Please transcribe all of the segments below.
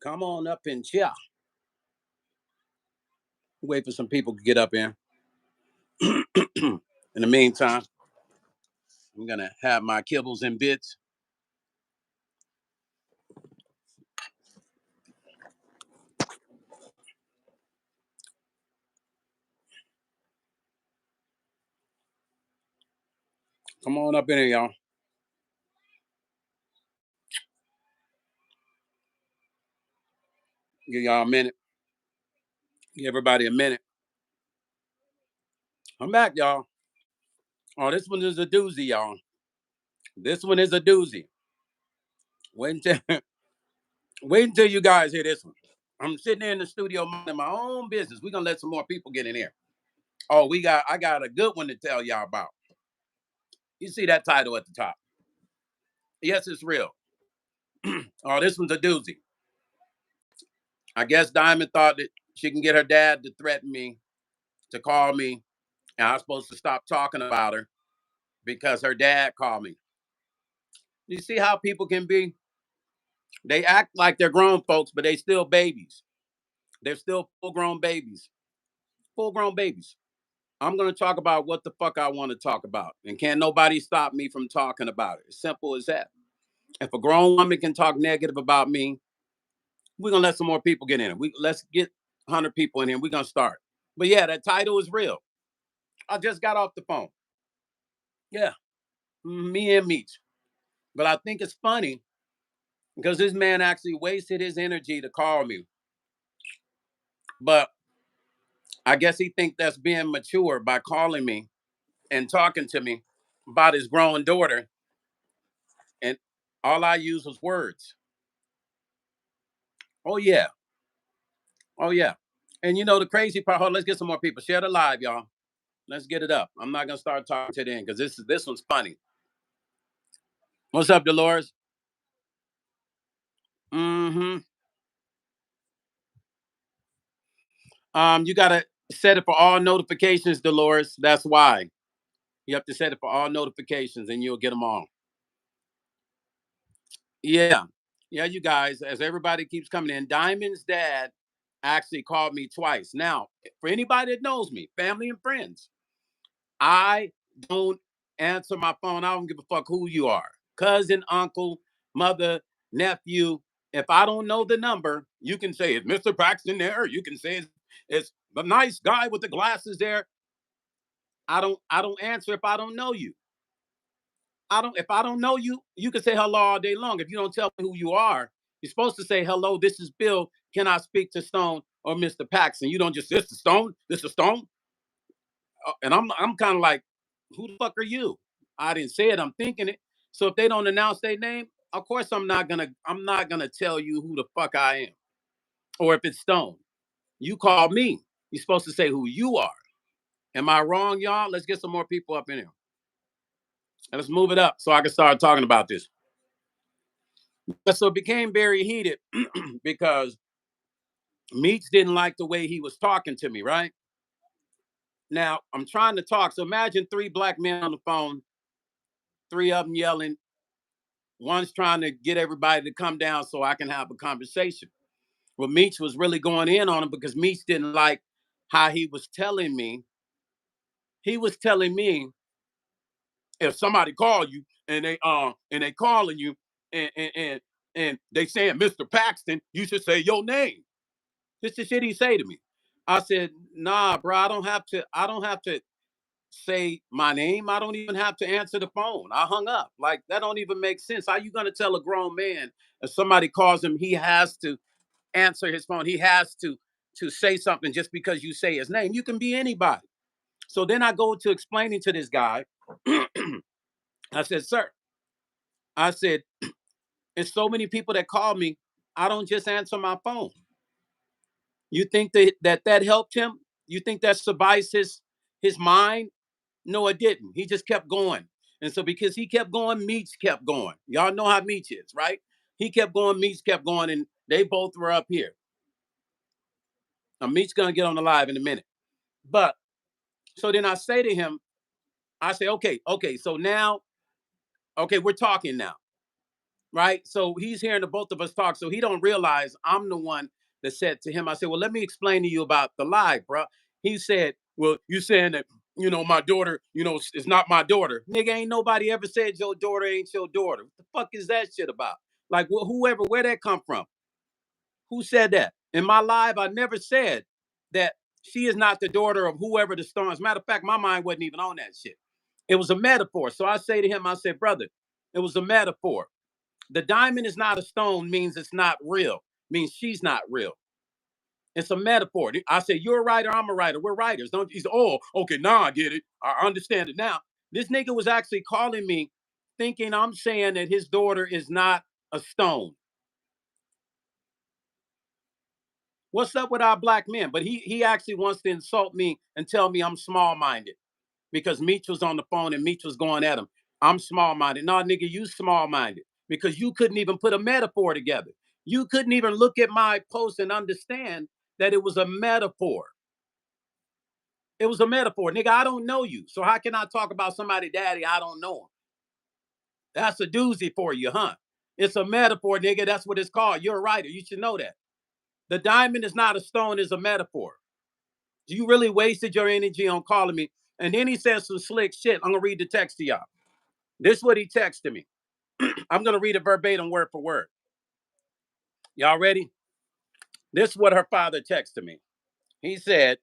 Come on up and chill. Wait for some people to get up in. In the meantime, I'm gonna have my kibbles and bits. Come on up in here, y'all. Give y'all a minute. Give everybody a minute. I'm back, y'all. Oh, this one is a doozy, y'all. This one is a doozy. Wait until, wait until you guys hear this one. I'm sitting there in the studio minding my own business. We're gonna let some more people get in here. Oh, I got a good one to tell y'all about. You see that title at the top? Yes, it's real. Oh, this one's a doozy. I guess Diamond thought that she can get her dad to threaten me, to call me, and I was supposed to stop talking about her because her dad called me. You see how people can be? They act like they're grown folks, but they still babies. They're still full grown babies. Full grown babies. I'm going to talk about what the fuck I want to talk about. And can't nobody stop me from talking about it. As simple as that. If a grown woman can talk negative about me, we're going to let some more people get in it. Let's get 100 people in here. We're going to start. But yeah, that title is real. I just got off the phone. Yeah, me and Meech. But I think it's funny because this man actually wasted his energy to call me. But I guess he thinks that's being mature by calling me and talking to me about his grown daughter. And all I used was words. Oh, yeah. Oh, yeah. And you know, the crazy part, hold on, let's get some more people. Share the live, y'all. Let's get it up. I'm not going to start talking to the end because this one's funny. What's up, Dolores? Mm-hmm. You got to set it for all notifications, Dolores. That's why. You have to set it for all notifications and you'll get them all. Yeah. Yeah, you guys, as everybody keeps coming in, Diamond's dad actually called me twice. Now, for anybody that knows me, family and friends, I don't answer my phone. I don't give a fuck who you are. Cousin, uncle, mother, nephew. If I don't know the number, you can say it's Mr. Paxton there. Or you can say it's the nice guy with the glasses there. I don't answer if I don't know you. If I don't know you, you can say hello all day long. If you don't tell me who you are, you're supposed to say hello. This is Bill. Can I speak to Stone or Mr. Paxton? You don't just this is Stone. This is Stone. And I'm kind of like, who the fuck are you? I didn't say it. I'm thinking it. So if they don't announce their name, of course I'm not gonna tell you who the fuck I am. Or if it's Stone, you call me. You're supposed to say who you are. Am I wrong, y'all? Let's get some more people up in here. And let's move it up so I can start talking about this. So it became very heated because Meech didn't like the way he was talking to me, right? Now I'm trying to talk. So imagine three black men on the phone, three of them yelling. One's trying to get everybody to come down so I can have a conversation. Well, Meech was really going in on him because Meech didn't like how he was telling me. He was telling me if somebody call you and they calling you and they saying Mr. Paxton, you should say your name. This is shit he say to me. I said, nah, bro, I don't have to say my name. I don't even have to answer the phone. I hung up. Like that don't even make sense. How you gonna tell a grown man if somebody calls him, he has to answer his phone. He has to say something just because you say his name. You can be anybody. So then I go to explaining to this guy. I said, sir, I said, there's so many people that call me. I don't just answer my phone. You think that helped him? You think that sufficed his mind? No, it didn't. He just kept going. And so because he kept going, Meech kept going. Y'all know how Meech is, right? He kept going, Meech kept going, and they both were up here. Now Meech's gonna get on the live in a minute. But so then I say to him, I say, okay, so now, okay, we're talking now. right? So he's hearing the both of us talk. So he don't realize I'm the one that said to him, I said, well, let me explain to you about the live, bro. He said, well, you saying that, my daughter, is not my daughter. Nigga, ain't nobody ever said your daughter ain't your daughter. What the fuck is that shit about? Like, whoever, where that come from? Who said that? In my live, I never said that she is not the daughter of whoever the stone. As a matter of fact, my mind wasn't even on that shit. It was a metaphor. So I say to him, I said, brother, it was a metaphor. The diamond is not a stone means it's not real, means she's not real. It's a metaphor. I say, you're a writer, I'm a writer. We're writers. Don't you? Oh, okay, now I get it. I understand it now. This nigga was actually calling me thinking I'm saying that his daughter is not a stone. What's up with our black men? But he actually wants to insult me and tell me I'm small-minded because Meech was on the phone and Meech was going at him. I'm small-minded. No, nigga, you small-minded because you couldn't even put a metaphor together. You couldn't even look at my post and understand that it was a metaphor. It was a metaphor. Nigga, I don't know you. So how can I talk about somebody daddy I don't know him? That's a doozy for you, huh? It's a metaphor, nigga. That's what it's called. You're a writer. You should know that. The diamond is not a stone, it's a metaphor. You really wasted your energy on calling me. And then he says some slick shit. I'm going to read the text to y'all. This is what he texted me. I'm going to read it verbatim, word for word. Y'all ready? This is what her father texted me. He said,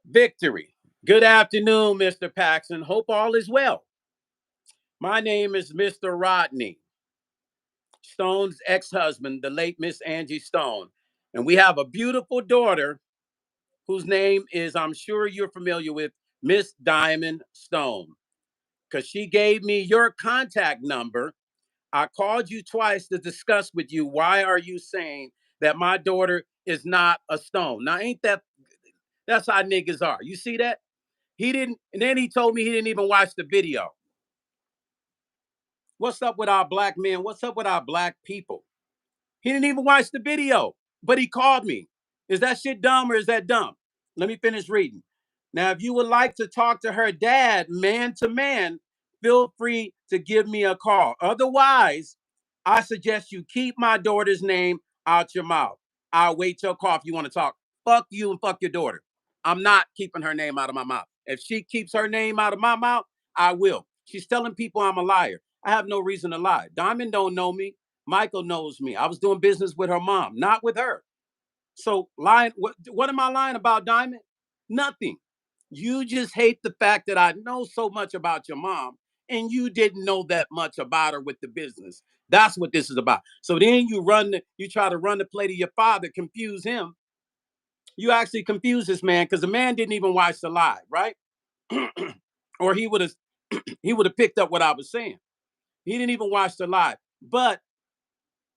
Victory. Good afternoon, Mr. Paxton. Hope all is well. My name is Mr. Rodney, Stone's ex-husband, the late Miss Angie Stone. And we have a beautiful daughter whose name is, I'm sure you're familiar with, Miss Diamond Stone. Because she gave me your contact number. I called you twice to discuss with you why are you saying that my daughter is not a stone. Now, ain't that's how niggas are. You see that? He didn't, and then he told me he didn't even watch the video. What's up with our black men? What's up with our black people? He didn't even watch the video, but he called me. Is that shit dumb or is that dumb? Let me finish reading. Now, if you would like to talk to her dad man to man, feel free to give me a call. Otherwise, I suggest you keep my daughter's name out your mouth. I'll wait your call if you want to talk. Fuck you and fuck your daughter. I'm not keeping her name out of my mouth. If she keeps her name out of my mouth, I will. She's telling people I'm a liar. I have no reason to lie. Diamond don't know me. Michael knows me. I was doing business with her mom, not with her. So lying, what am I lying about, Diamond? Nothing. You just hate the fact that I know so much about your mom and you didn't know that much about her with the business. That's what this is about. So then you try to run the play to your father, confuse him. You actually confuse this man because the man didn't even watch the live, right? Or he would have picked up what I was saying. He didn't even watch the live. But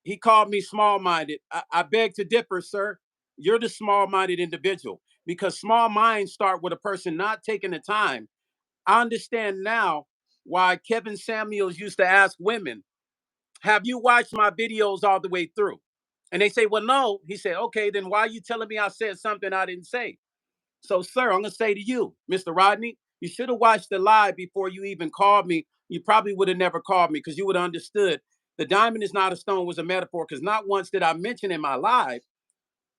he called me small-minded. I beg to differ, sir. You're the small-minded individual because small minds start with a person not taking the time. I understand now why Kevin Samuels used to ask women, have you watched my videos all the way through? And they say, well, no. He said, okay, then why are you telling me I said something I didn't say? So, sir, I'm going to say to you, Mr. Rodney, you should have watched the live before you even called me. You probably would have never called me because you would have understood the diamond is not a stone was a metaphor because not once did I mention in my live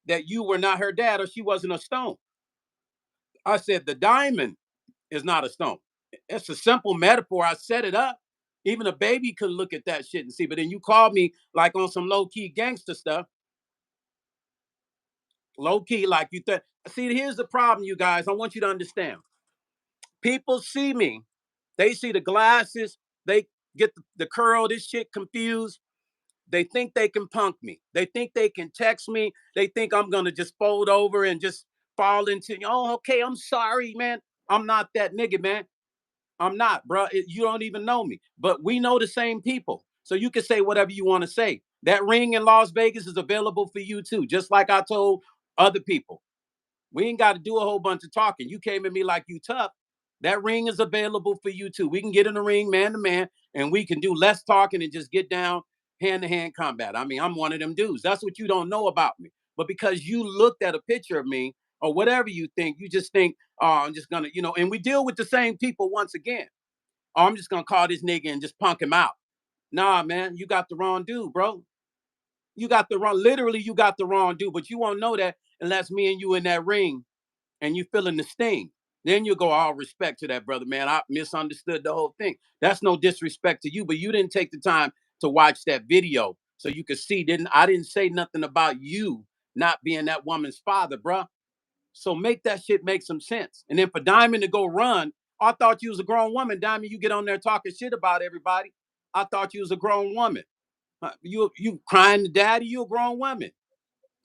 that you were not her dad or she wasn't a stone. I said the diamond is not a stone. It's a simple metaphor. I set it up. Even a baby could look at that shit and see. But then you called me like on some low key gangster stuff. Low key, like you think. See, here's the problem, you guys. I want you to understand. People see me. They see the glasses. They get the curl, this shit confused. They think they can punk me. They think they can text me. They think I'm going to just fold over and just fall into, oh, okay, I'm sorry, man. I'm not that nigga, man. I'm not, bro. You don't even know me. But we know the same people. So you can say whatever you want to say. That ring in Las Vegas is available for you too, just like I told other people. We ain't got to do a whole bunch of talking. You came at me like you tough. That ring is available for you too. We can get in the ring man to man and we can do less talking and just get down hand to hand combat. I mean, I'm one of them dudes. That's what you don't know about me. But because you looked at a picture of me or whatever you think, you just think, oh, I'm just going to, and we deal with the same people once again. Oh, I'm just going to call this nigga and just punk him out. Nah, man, you got the wrong dude, bro. You got the wrong, literally, you got the wrong dude, but you won't know that unless me and you in that ring and you feeling the sting. Then you go, all respect to that brother, man. I misunderstood the whole thing. That's no disrespect to you, but you didn't take the time to watch that video so you could see. I didn't say nothing about you not being that woman's father, bro. So make that shit make some sense. And then for Diamond to go run, I thought you was a grown woman. Diamond, you get on there talking shit about everybody. I thought you was a grown woman. You crying to daddy, you a grown woman.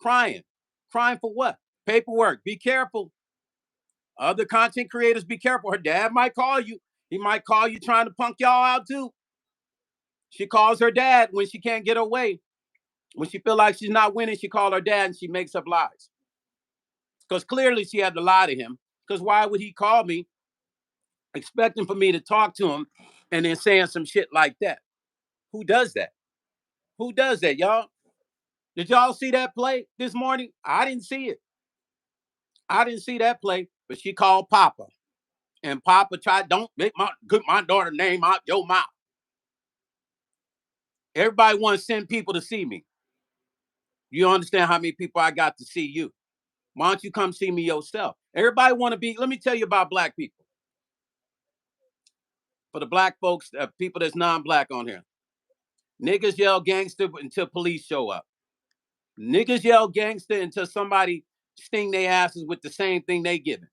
Crying. Crying for what? Paperwork. Be careful. Other content creators, be careful. Her dad might call you. He might call you trying to punk y'all out too. She calls her dad when she can't get her way. When she feel like she's not winning, she calls her dad and she makes up lies. Because clearly she had to lie to him. Because why would he call me expecting for me to talk to him and then saying some shit like that? Who does that? Who does that, y'all? Did y'all see that play this morning? I didn't see it. I didn't see that play, but she called Papa. And Papa tried, don't make my daughter name out your mouth. Everybody wants to send people to see me. You understand how many people I got to see you? Why don't you come see me yourself? Everybody want to be, let me tell you about black people. For the black folks, people that's non-black on here. Niggas yell gangster until police show up. Niggas yell gangster until somebody sting their asses with the same thing they giving.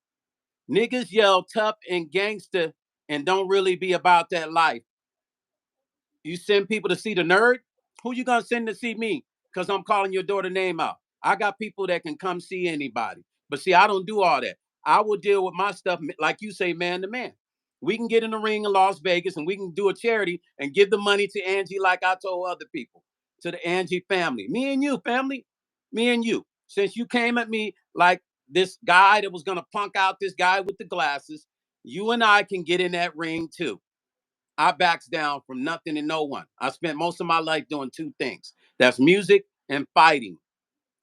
Niggas yell tough and gangster and don't really be about that life. You send people to see the nerd? Who you gonna send to see me? Because I'm calling your daughter name out. I got people that can come see anybody. But see, I don't do all that. I will deal with my stuff, like you say, man to man. We can get in the ring in Las Vegas and we can do a charity and give the money to Angie like I told other people, to the Angie family. Me and you, family. Me and you. Since you came at me like this guy that was going to punk out this guy with the glasses, you and I can get in that ring too. I backs down from nothing and no one. I spent most of my life doing two things. That's music and fighting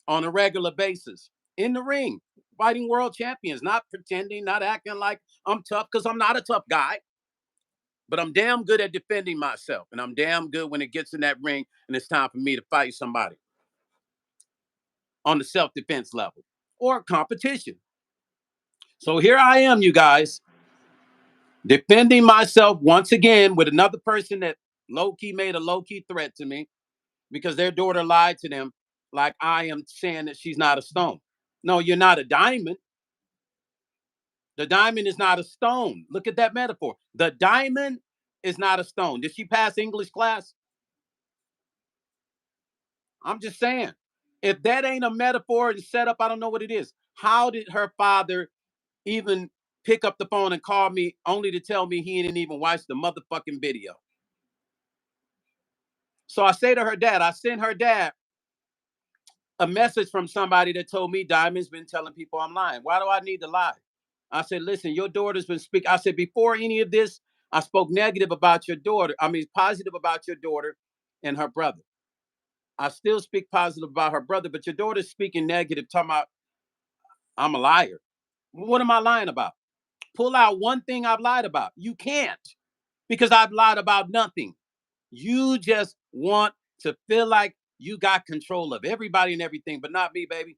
on a regular basis in the ring, fighting world champions, not pretending, not acting like I'm tough because I'm not a tough guy. But I'm damn good at defending myself. And I'm damn good when it gets in that ring and it's time for me to fight somebody on the self-defense level or competition. So here I am, you guys, defending myself once again with another person that low-key made a low-key threat to me because their daughter lied to them like I am saying that she's not a stone. No, you're not a diamond. The diamond is not a stone. Look at that metaphor. The diamond is not a stone. Did she pass English class? I'm just saying. If that ain't a metaphor and setup, I don't know what it is. How did her father even pick up the phone and call me only to tell me he didn't even watch the motherfucking video? So I say to her dad, I sent her dad a message from somebody that told me Diamond's been telling people I'm lying. Why do I need to lie? I said, listen, your daughter's been speaking. I said, before any of this, I spoke negative about your daughter. I mean, positive about your daughter and her brother. I still speak positive about her brother, but your daughter's speaking negative, talking about I'm a liar. What am I lying about? Pull out one thing I've lied about. You can't, because I've lied about nothing. You just want to feel like you got control of everybody and everything, but not me, baby.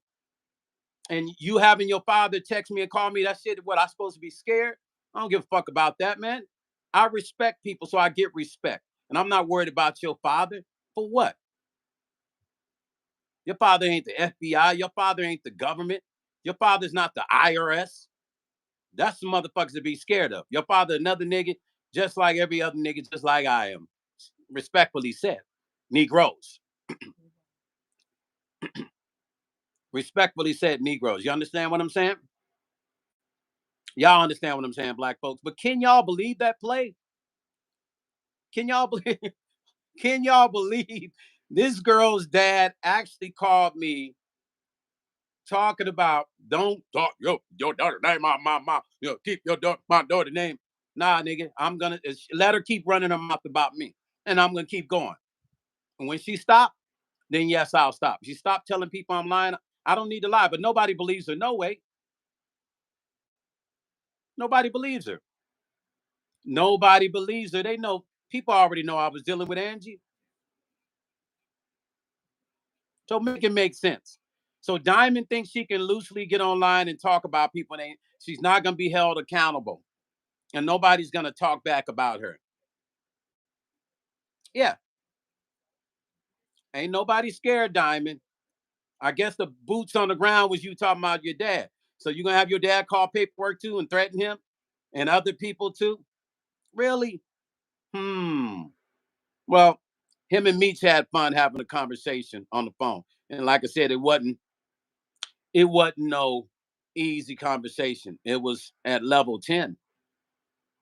And you having your father text me and call me, that shit, what, I supposed to be scared? I don't give a fuck about that, man. I respect people, so I get respect. And I'm not worried about your father. For what? Your father ain't the FBI. Your father ain't the government. Your father's not the IRS. That's the motherfuckers to be scared of. Your father, another nigga, just like every other nigga, just like I am. Respectfully said. Negroes. Respectfully said, Negroes. You understand what I'm saying? Y'all understand what I'm saying, black folks. But can y'all believe that play? Can y'all believe? Can y'all believe this girl's dad actually called me talking about don't talk your daughter name my mom, keep your daughter my daughter name. Nah, nigga, I'm gonna let her keep running her mouth about me, and I'm gonna keep going. And when she stopped, then yes, I'll stop. She stopped telling people I'm lying. I don't need to lie, but nobody believes her. No way. Nobody believes her. Nobody believes her. They know People already know I was dealing with Angie. So make it make sense. So Diamond thinks she can loosely get online and talk about people, and she's not going to be held accountable, and nobody's going to talk back about her. Yeah, ain't nobody scared, Diamond. I guess the boots on the ground was you talking about your dad. So you're going to have your dad call paperwork too and threaten him and other people too? Really? Well, him and Meech had fun having a conversation on the phone. And like I said, it wasn't no easy conversation. It was at level 10.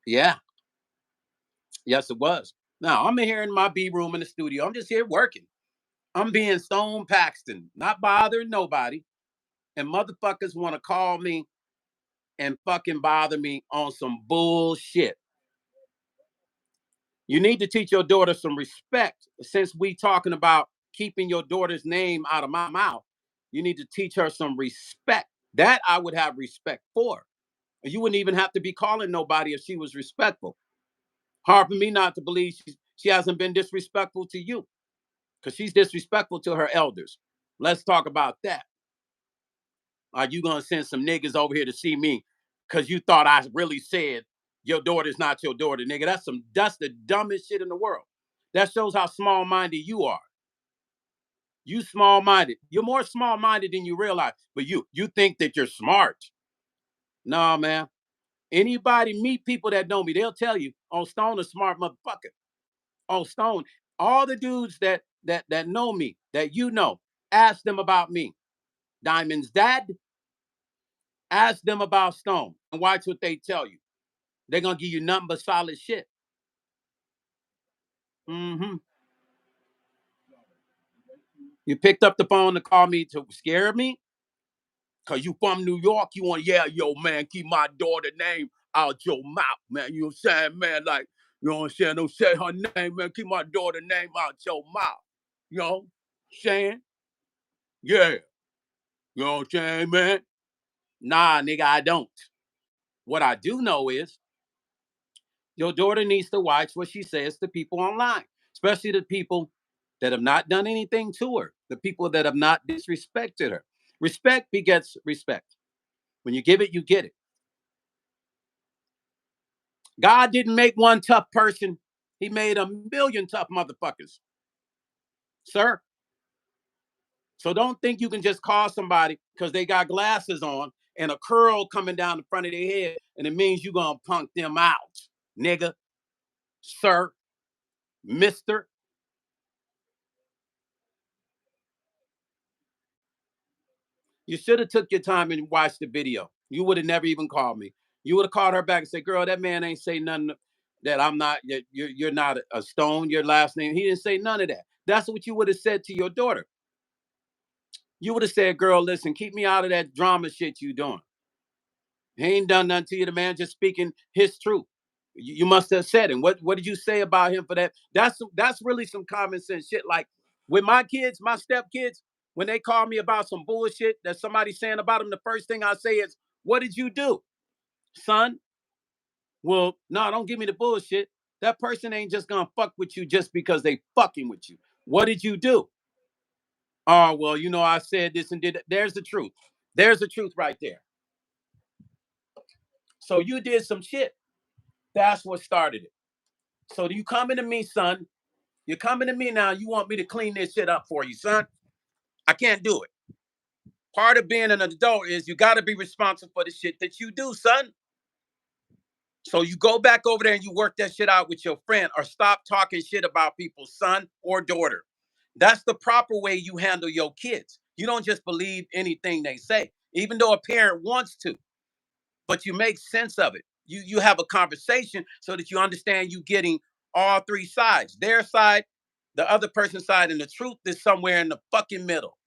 Yeah. Yes, it was. Now I'm in here in my B room in the studio. I'm just here working. I'm being Stone Paxton, not bothering nobody. And motherfuckers want to call me and fucking bother me on some bullshit. You need to teach your daughter some respect. Since we talking about keeping your daughter's name out of my mouth, you need to teach her some respect. That I would have respect for. You wouldn't even have to be calling nobody if she was respectful. Hard for me not to believe she hasn't been disrespectful to you, because she's disrespectful to her elders. Let's talk about that. Are you gonna send some niggas over here to see me because you thought I really said your daughter's not your daughter, nigga? That's the dumbest shit in the world. That shows how small-minded you are. You small-minded. You're more small-minded than you realize. But you think that you're smart. Nah, man. Anybody meet people that know me, they'll tell you, "Oh, Stone a smart motherfucker." Oh, Stone. All the dudes that know me, that you know, ask them about me. Diamond's dad, ask them about Stone and watch what they tell you. They're gonna give you nothing but solid shit. Hmm. You picked up the phone to call me to scare me because you from New York. You want, yeah, yo, man, keep my daughter name out your mouth, man. You know what I'm saying, man? Like, you know what I'm saying? Don't say her name, man. Keep my daughter name out your mouth. You know what I'm saying? Yeah. You know what I'm saying, man? Nah, nigga, I don't. What I do know is your daughter needs to watch what she says to people online, especially the people that have not done anything to her, the people that have not disrespected her. Respect begets respect. When you give it, you get it. God didn't make one tough person, He made a million tough motherfuckers, sir. So don't think you can just call somebody because they got glasses on and a curl coming down the front of their head, and it means you're going to punk them out, nigga, sir, mister. You should have took your time and watched the video. You would have never even called me. You would have called her back and said, "Girl, that man ain't say nothing that I'm not. You're not a Stone. Your last name. He didn't say none of that." That's what you would have said to your daughter. You would have said, "Girl, listen, keep me out of that drama shit you doing. He ain't done nothing to you. The man just speaking his truth. You must have said it. What did you say about him for that?" That's really some common sense shit. Like with my kids, my step kids, when they call me about some bullshit that somebody's saying about them, the first thing I say is, "What did you do, son?" Well, no, don't give me the bullshit. That person ain't just gonna fuck with you just because they fucking with you. What did you do? Oh, well, I said this and did that. There's the truth. There's the truth right there. So you did some shit. That's what started it. So you coming to me, son. You're coming to me now. You want me to clean this shit up for you, son. I can't do it. Part of being an adult is you got to be responsible for the shit that you do, son. So you go back over there and you work that shit out with your friend, or stop talking shit about people's son or daughter. That's the proper way you handle your kids. You don't just believe anything they say, even though a parent wants to, but you make sense of it. You have a conversation so that you understand you getting all three sides. Their side, the other person's side, and the truth is somewhere in the fucking middle.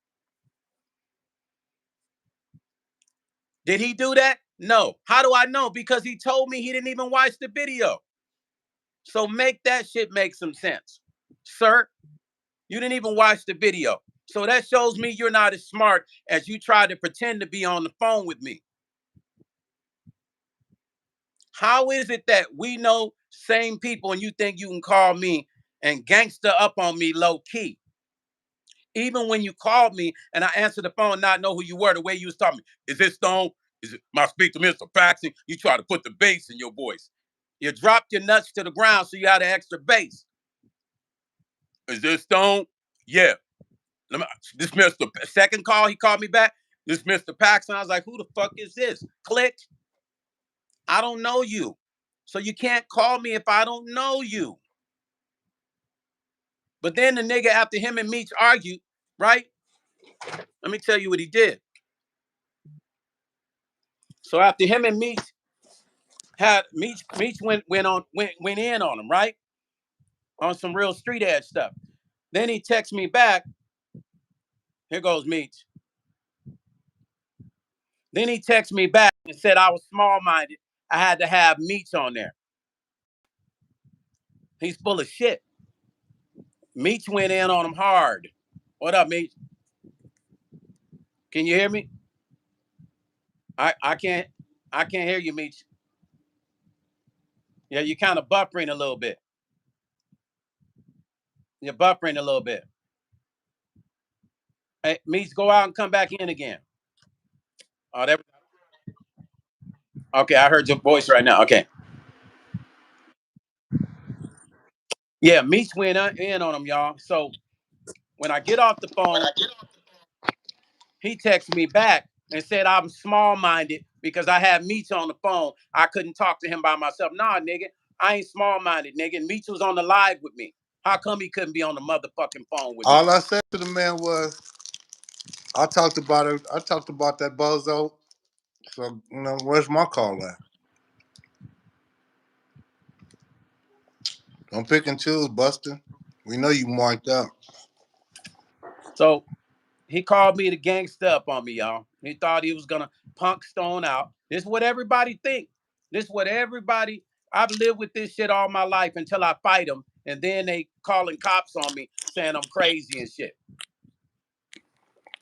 Did he do that? No. How do I know? Because he told me he didn't even watch the video. So make that shit make some sense. Sir, you didn't even watch the video. So that shows me you're not as smart as you try to pretend to be on the phone with me. How is it that we know same people and you think you can call me and gangster up on me low key? Even when you called me and I answered the phone, not know who you were, the way you was talking, is this Stone? Is it my speak to Mr. Paxton? You try to put the bass in your voice. You dropped your nuts to the ground, so you had an extra bass. Is this Stone? Yeah. This Mr. Second call, he called me back. This Mr. Paxton. I was like, who the fuck is this? Click. I don't know you. So you can't call me if I don't know you. But then the nigga, after him and Meech argued, right? Let me tell you what he did. So after him and Meech had Meech went in on him, right? On some real street edge stuff. Then he texts me back. Here goes Meech. Then he texted me back and said I was small-minded. I had to have Meech on there. He's full of shit. Meech went in on him hard. What up, Meech? Can you hear me? I can't hear you, Meech. Yeah, you're kind of buffering a little bit. You're buffering a little bit. Hey, Meech, go out and come back in again. Oh, that. Okay, I heard your voice right now. Okay. Yeah, Meech went in on him, y'all. So when I get off the phone, he texted me back and said I'm small-minded because I had Meech on the phone. I couldn't talk to him by myself. Nah, nigga, I ain't small-minded, nigga. And Meech was on the live with me. How come he couldn't be on the motherfucking phone with me? All I said to the man was, I talked about it. I talked about that bozo. So where's my call at? Don't pick and choose, Buster. We know you marked out. So he called me the gangster up on me, y'all. He thought he was gonna punk Stone out. This is what everybody think. This is what everybody. I've lived with this shit all my life until I fight them, and then they calling cops on me saying I'm crazy and shit.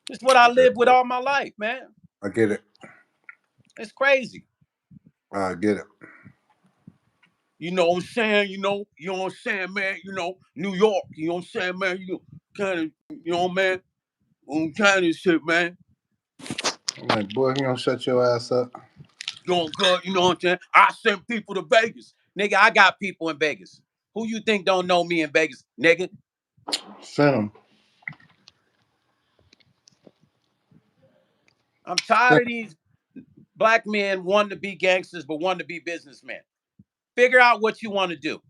This is what I lived with all my life, man. I get it. It's crazy. I get it. You know what I'm saying? You know what I'm saying, man? New York, you know what I'm saying, man? Kind of, man? I'm kind of shit, man. I'm like, boy, you don't shut your ass up. Doing good, you know what I'm saying? I send people to Vegas. Nigga, I got people in Vegas. Who you think don't know me in Vegas, nigga? Send them. I'm tired of these black men wanting to be gangsters but wanting to be businessmen. Figure out what you want to do.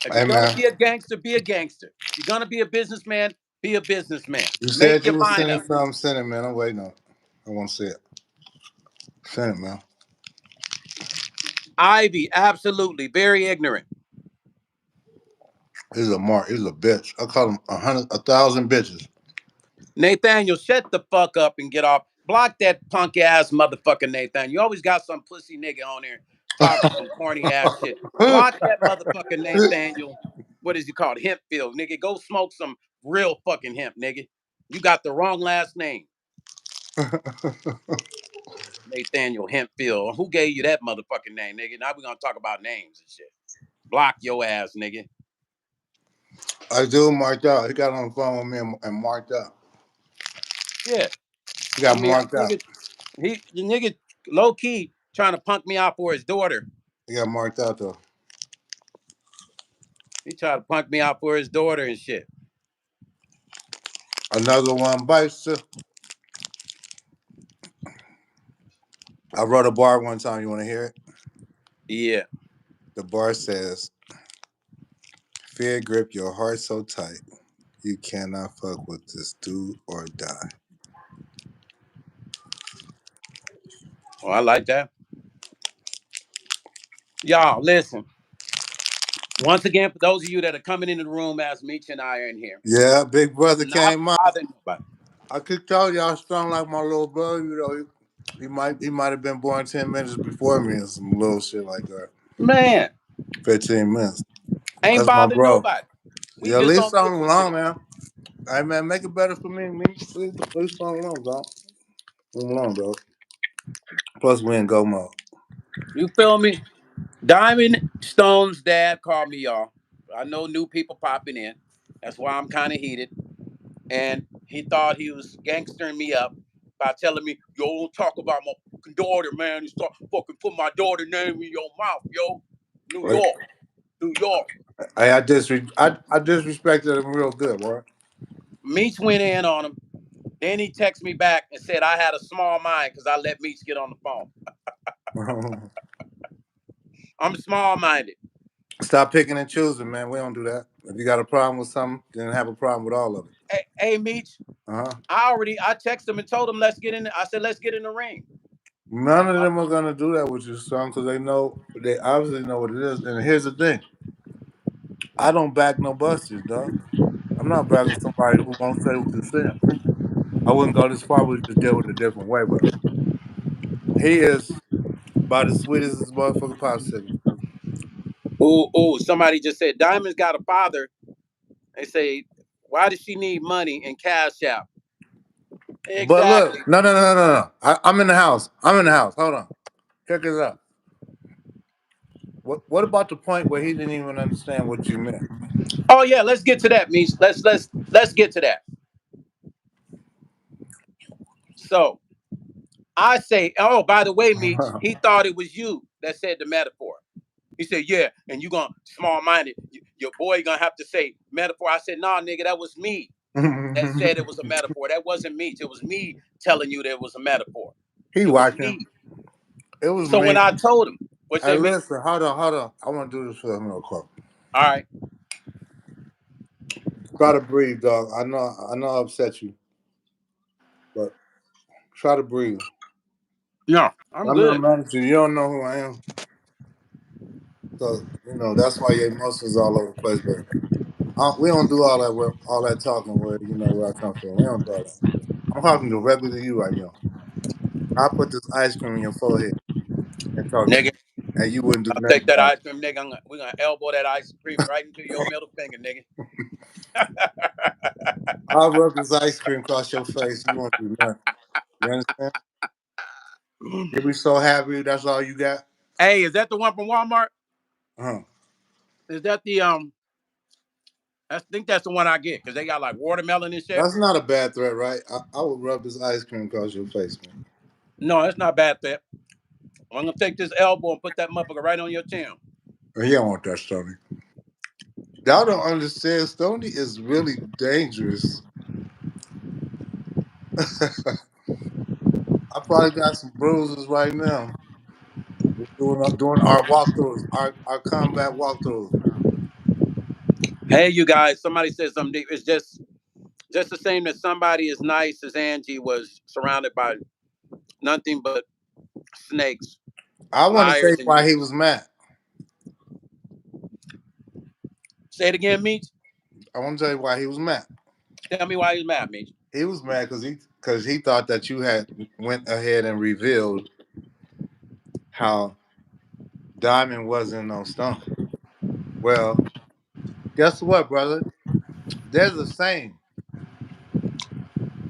If Hey, you're gonna man. be a gangster, be a gangster. If you're gonna be a businessman, be a businessman. You Make said your you were mind sending up. something. Send it, man. I'm waiting on it. I want to see it. Send it, man. Ivy, absolutely, very ignorant. He's a mark. He's a bitch. I call him 1,000 bitches. Nathaniel, shut the fuck up and get off. Block that punk ass motherfucker, Nathaniel. You always got some pussy nigga on there talking some corny ass shit. Block that motherfucker, Nathaniel. What is he called? Hempfield, nigga. Go smoke some real fucking hemp, nigga. You got the wrong last name. Nathaniel Hempfield. Who gave you that motherfucking name, nigga? Now we're gonna talk about names and shit. Block your ass, nigga. I do marked out. He got on the phone with me and marked out. Yeah. He I got mean, marked out. the nigga low key trying to punk me out for his daughter. He got marked out, though. He tried to punk me out for his daughter and shit. Another one bites too. I wrote a bar one time. You want to hear it? Yeah. The bar says, "Fear grip your heart so tight, you cannot fuck with this do or die." Oh, I like that. Y'all, listen. Once again, for those of you that are coming into the room as Meech and I are in here, Yeah, big brother I'm not came out. bothering nobody. I could tell y'all strong like my little brother. You know, he might have been born 10 minutes before me and some little shit like that. Man, 15 minutes. ain't That's my bothering bro. nobody. We Yeah, at just least on something business along, today. man. Hey, man, make it better for me. Please, please something along, dog. Move along, dog. Plus, we in go mode. You feel me? Diamond Stone's dad called me, y'all. I know new people popping in. That's why I'm kind of heated. And he thought he was gangstering me up by telling me, "Yo, don't talk about my fucking daughter, man. You start fucking put my daughter name in your mouth, yo. New Like, York, New York." I disrespected him real good, boy. Meech went in on him. Then he texted me back and said I had a small mind because I let Meech get on the phone. I'm small minded. Stop picking and choosing, man. We don't do that. If you got a problem with something, then have a problem with all of it. Hey, Meech, Uh huh. I texted him and told him let's get in. I said let's get in the ring. None of them are gonna do that with your son because they obviously know what it is. And here's the thing: I don't back no busters, dog. I'm not backing somebody who won't say what they're saying. I wouldn't go this far. We just deal with it a different way, but he is about as sweet as this motherfucking popsicle. Oh, somebody just said Diamond's got a father. They say, why does she need money and cash out? But Exactly. look, no. I'm in the house. I'm in the house. Hold on. Check this out. What about the point where he didn't even understand what you meant? Oh yeah, let's get to that, Meech. Let's get to that. So I say, oh, by the way, Meech, he thought it was you that said the metaphor. He said, yeah, and you gonna small minded. Your boy gonna have to say metaphor. I said, nah, nigga, that was me that said it was a metaphor. That wasn't Meech. It was me telling you that it was a metaphor. He It was watching. me. It was So when me. I told him, what Hey, say, Meech? listen, hold on. I want to do this for him real quick. All right. Try to breathe, dog. I know I upset you, but try to breathe. Yeah, I'm I'm not good. mad at you. You don't know who I am, so that's why your emotions all over the place. But we don't do all that talking where I come from. We don't do all that. I'm talking directly to you right now. I put this ice cream in your forehead and talk to Nigga, you, and you wouldn't do I'll nothing take that about it. ice cream, nigga. We're gonna elbow that ice cream right into your middle finger, nigga. I'll rub this ice cream across your face. You won't do nothing. You understand? You'll be so happy. That's all you got. Hey, is that the one from Walmart? Uh-huh. Is that the I think that's the one I get because they got like watermelon and shit. That's not a bad threat, right? I would rub this ice cream across your face, man. No, that's not bad, Pep. I'm gonna take this elbow and put that motherfucker right on your chin. He don't want that, Stony. Y'all don't understand. Stony is really dangerous. I probably got some bruises right now. Doing our walkthroughs, our combat walkthroughs. Hey, you guys, somebody said something deep. It's just the same that somebody as nice as Angie was surrounded by nothing but snakes, I want to tell liars, you and why he users. was mad. Say it again, Meech. I want to tell you why he was mad. Tell me why he's mad, Meech. He was mad because he thought that you had went ahead and revealed how Diamond wasn't on Stone. Well, guess what, brother? There's a saying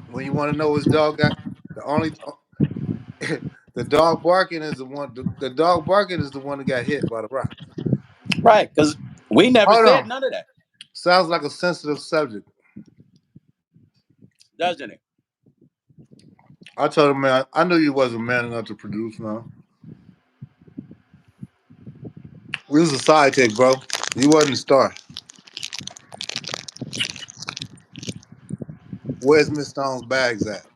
when you want to know his dog got the only the dog barking is the one. The dog barking is the one that got hit by the rock. Right, because we never Hold said on. none of that, Sounds like a sensitive subject. doesn't it? I told him, man, I knew you wasn't man enough to produce now. We was a sidekick, bro. You wasn't a star. Where's Miss Stone's bags at?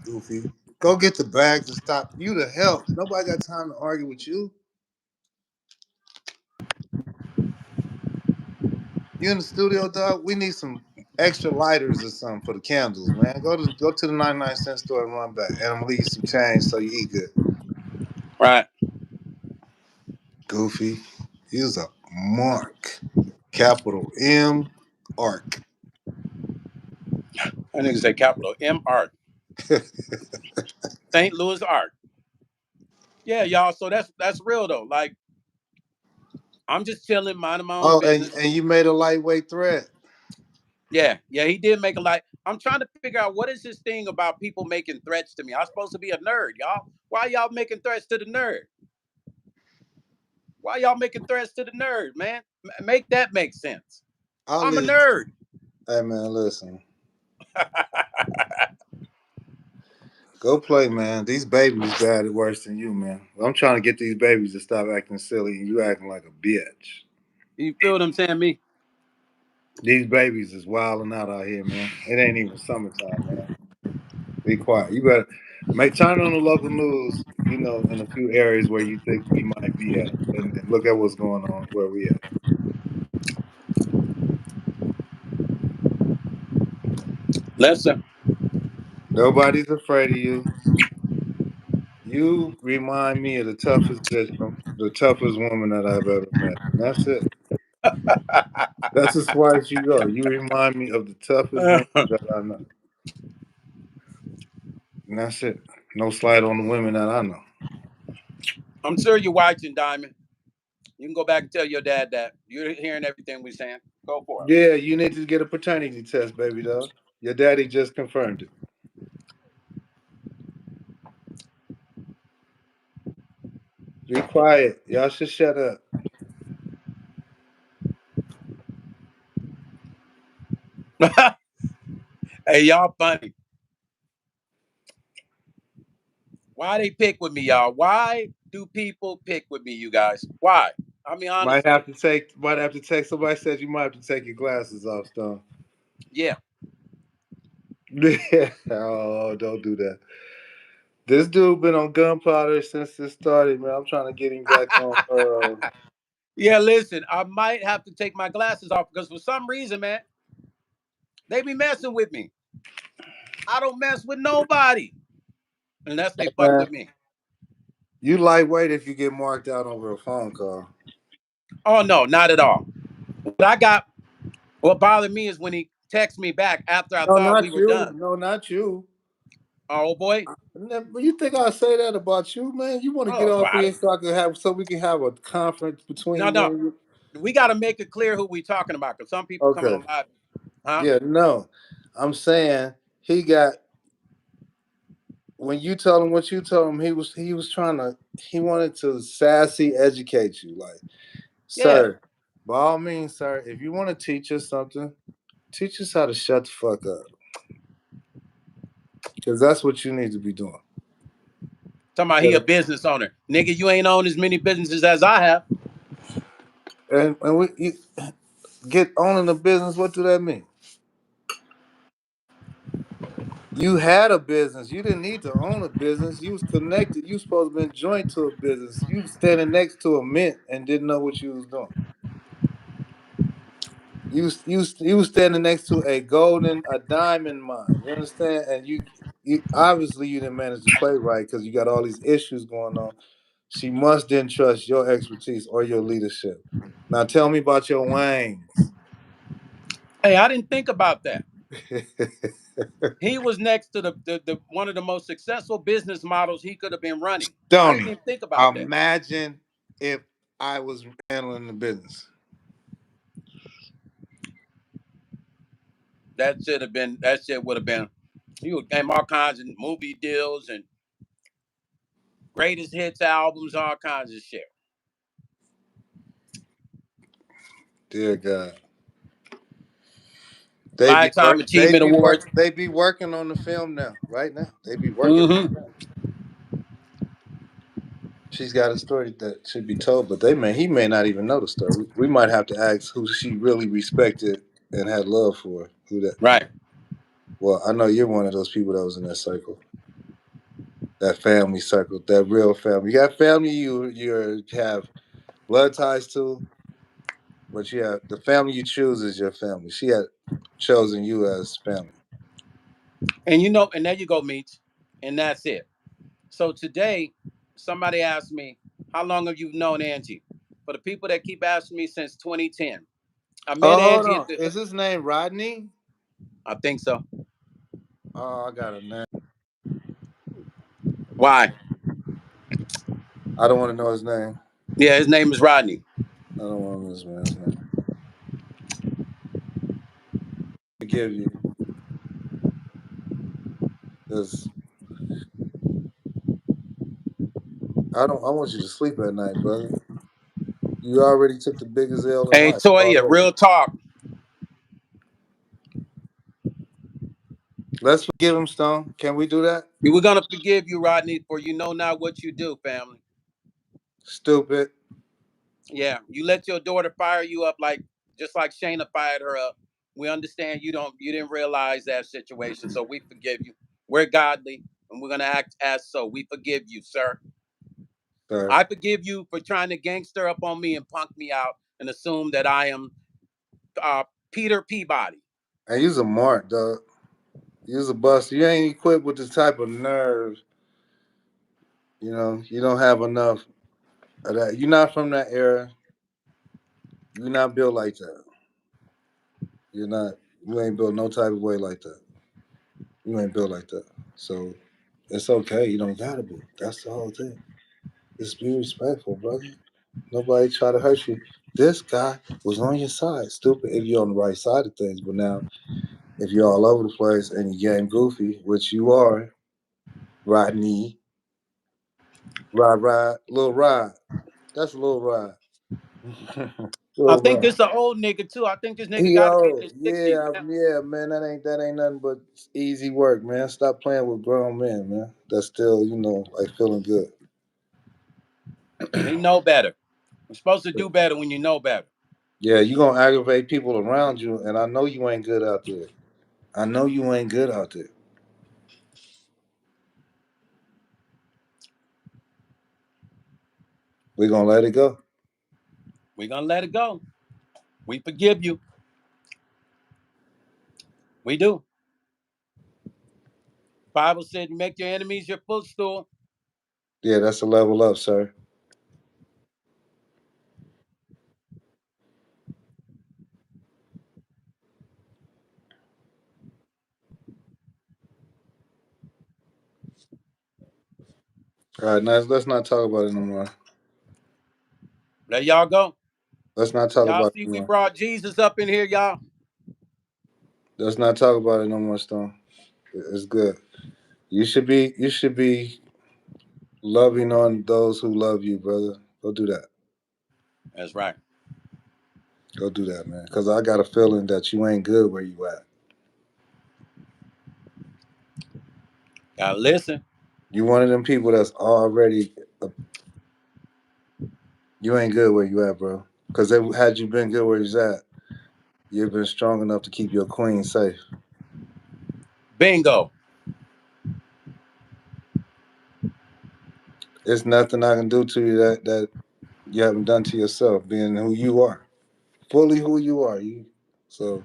Goofy. Go get the bags and stop. You the help. Nobody got time to argue with you. You in the studio, dog? We need some extra lighters or something for the candles, man. Go to the 99-cent store and run back. And I'm gonna leave you some change so you eat good. Right. Goofy. Use a mark. Capital M arc. I nigga say capital M Art. St. Louis Art. Yeah, y'all. So that's real though. Like I'm just chilling, minding my own Oh, and, business. and you made a lightweight thread. Yeah, he did make a like. I'm trying to figure out what is this thing about people making threats to me. I'm supposed to be a nerd, y'all. Why y'all making threats to the nerd? Why y'all making threats to the nerd, man? Make that make sense. I'll I'm a leave. nerd. Hey man, listen. Go play, man. These babies bad worse than you, man. I'm trying to get these babies to stop acting silly, and you acting like a bitch. You feel what I'm saying, me? These babies is wilding out here, man. It ain't even summertime, man. Be quiet. You better turn on the local news. You know, in a few areas where you think we might be at, and look at what's going on where we at. Listen, Nobody's afraid of you. You remind me of the toughest bitch, the toughest woman that I've ever met. And that's it. That's as far as you go. You remind me of the toughest woman that I know. And that's it. No slight on the women that I know. I'm sure you're watching, Diamond. You can go back and tell your dad that you're hearing everything we're saying. Go for it. Yeah, you need to get a paternity test, baby doll. Your daddy just confirmed it. Be quiet. Y'all should shut up. Hey, y'all funny. Why they pick with me, y'all? Why do people pick with me, you guys? Why? I mean, honestly. Might have to take somebody said you might have to take your glasses off, Stone. Yeah. Yeah. Oh, don't do that. This dude been on gunpowder since this started, man. I'm trying to get him back on. Yeah, listen, I might have to take my glasses off because for some reason, man, they be messing with me. I don't mess with nobody unless they fuck Man, with me. you lightweight if you get marked out over a phone call. Oh no, not at all. What bothered me is when he texted me back after I No, thought we not were you. done. No, not you. Oh boy. You think I say that about you, man? You want to get Oh, off I, here so we can have a conference no, between me no. and you? We got to make it clear who we talking about because some people coming Okay. on live, huh? Yeah, no. I'm saying he got when you told him what you told him, he was trying to he wanted to sassy educate you, like, Yeah. sir, by all means, sir, if you want to teach us something, teach us how to shut the fuck up. Because that's what you need to be doing. Talking about he a business owner. Nigga, you ain't owned as many businesses as I have. And you get owning a business, what do that mean? You had a business. You didn't need to own a business. You was connected. You supposed to be joined to a business. You was standing next to a mint and didn't know what you was doing. You standing next to a diamond mine. You understand? And you obviously you didn't manage to play right because you got all these issues going on. She must didn't trust your expertise or your leadership. Now tell me about your wangs. Hey, I didn't think about that. He was next to the one of the most successful business models he could have been running. I didn't Tony, even think about that. imagine if I was handling the business. That shit would have been he would have all kinds of movie deals and greatest hits albums, all kinds of shit. Dear God. Lifetime Achievement Awards. They be working on the film now, right now. They be working on Mm-hmm. it now. She's got a story that should be told, but he may not even know the story. We might have to ask who she really respected and had love for. Who that? Right. Well, I know you're one of those people that was in that circle, that family circle, that real family. You got family you have blood ties to, but you have the family you choose is your family. She had chosen you as family. And you know, and there you go, Meech. And that's it. So today, somebody asked me, how long have you known Angie? For the people that keep asking me since 2010. I met Oh, hold Angie at on. the Is his name Rodney? I think so. Oh, I got a name. Why? I don't want to know his name. Yeah, his name is Rodney. I don't want to know this man's name. Forgive you, because I don't. I want you to sleep at night, brother. You already took the biggest L in Hey, life Toya, already. real talk. Let's forgive him, Stone. Can we do that? We're gonna forgive you, Rodney, for you know not what you do, family. Stupid. Yeah, you let your daughter fire you up like just like Shayna fired her up. We understand you didn't realize that situation, so we forgive you. We're godly, and we're gonna act as so. We forgive you, sir. Sir. I forgive you for trying to gangster up on me and punk me out and assume that I am Peter Peabody. And you's a mark, dog. You's a bust. You ain't equipped with the type of nerves. You know, you don't have enough of that. You're not from that era. You're not built like that. You're not. You ain't built no type of way like that. You ain't built like that. So it's okay. You don't gotta be. That's the whole thing. Just be respectful, brother. Nobody try to hurt you. This guy was on your side. Stupid if you're on the right side of things. But now, if you're all over the place and you're getting goofy, which you are, Rodney, little ride. That's a little ride. I Little think ride. this an old nigga too. I think this nigga got to be in Yo, his 60s, yeah, man. yeah, man. That ain't nothing but easy work, man. Stop playing with grown men, man. That's still, like feeling good. He know better. You're supposed to do better when you know better. Yeah, you gonna aggravate people around you, and I know you ain't good out there. I know you ain't good out there. We gonna let it go. We're gonna let it go. We forgive you. We do. Bible said, "Make your enemies your footstool." Yeah, that's a level up, sir. All right, now let's not talk about it no more. Let y'all go. Let's not talk Y'all about see, it no we more. brought Jesus up in here, y'all. Let's not talk about it no more, Stone. It's good. You should be loving on those who love you, brother. Go do that. That's right. Go do that, man. Because I got a feeling that you ain't good where you at. Gotta listen. You one of them people that's already. You ain't good where you at, bro. Because had you been good where he's at, you've been strong enough to keep your queen safe. Bingo. There's nothing I can do to you that you haven't done to yourself, being who you are, fully who you are. So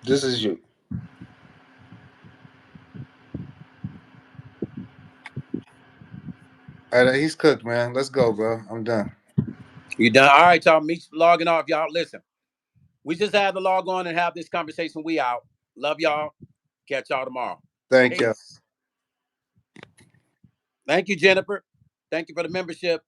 this is you. All right, he's cooked, man. Let's go, bro. I'm done. You done? All right, y'all. Meech logging off, y'all. Listen, we just had to log on and have this conversation. We out. Love y'all. Catch y'all tomorrow. Thank you. Peace. Thank you, Jennifer. Thank you for the membership.